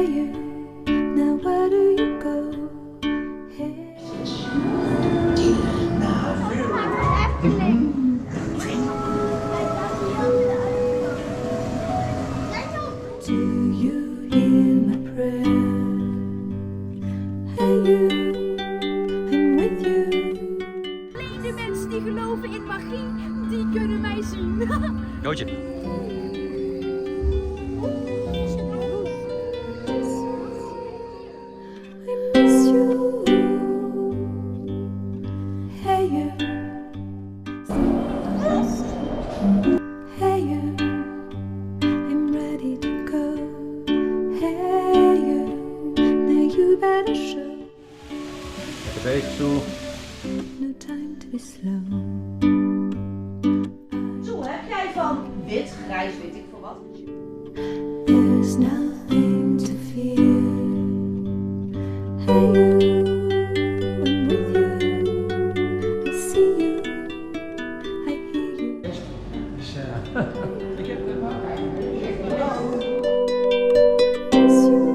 you, now where do you go? Hey. Do you hear my prayer? Hey you, I'm with you. Alleen de mensen die geloven in magie, die kunnen mij zien. Jootje. I miss you. Hey you. Hey you. I'm ready to go. Hey you. Now you better show. Lekker bezig zo. No time to be slow. Zo, heb jij van wit, grijs, weet ik veel wat? There's nothing to fear. Hey you, I'm with you. I see you, I hear you. Miss you.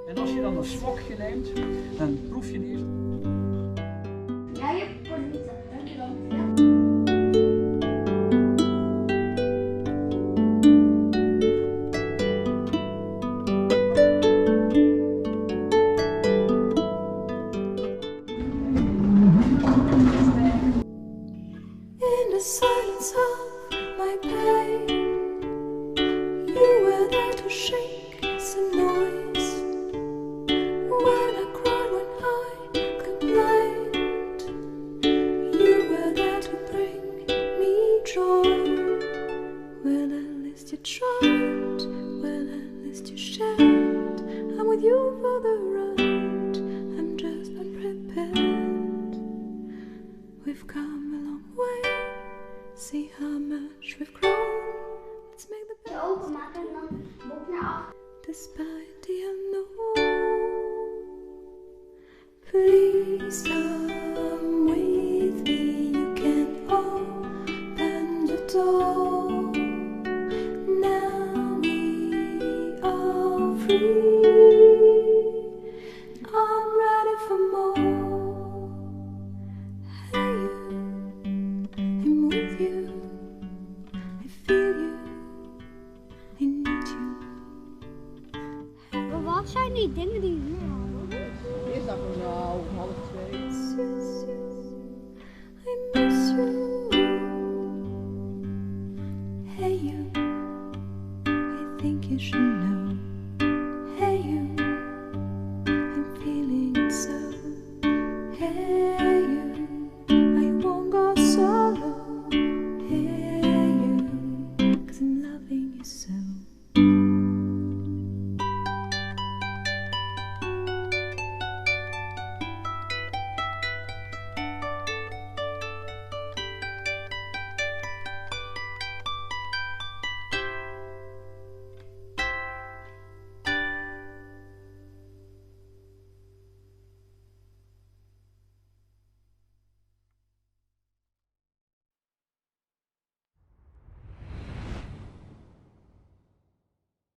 En als je dan een slokje neemt, dan proef je die. Ja, je hebt niet. Dankjewel. Ja. In the silence of my pain, you were there to shake some noise. When I cried, when I complained, you were there to bring me joy. Well, at least you tried, well, at least you shared. I'm with you for the ride, I'm just unprepared. We've come a long way, see how much we've grown. Let's make the best Openmaken en dan boek naar achter. despite the unknown. Please come with me, you can open the door. Now we are free, I'm ready for more. Hey you, I'm with you, I feel you, I need you. Maar wat zijn die dingen die hier hadden? Eerst dacht ik nou, 1:30. Miss you.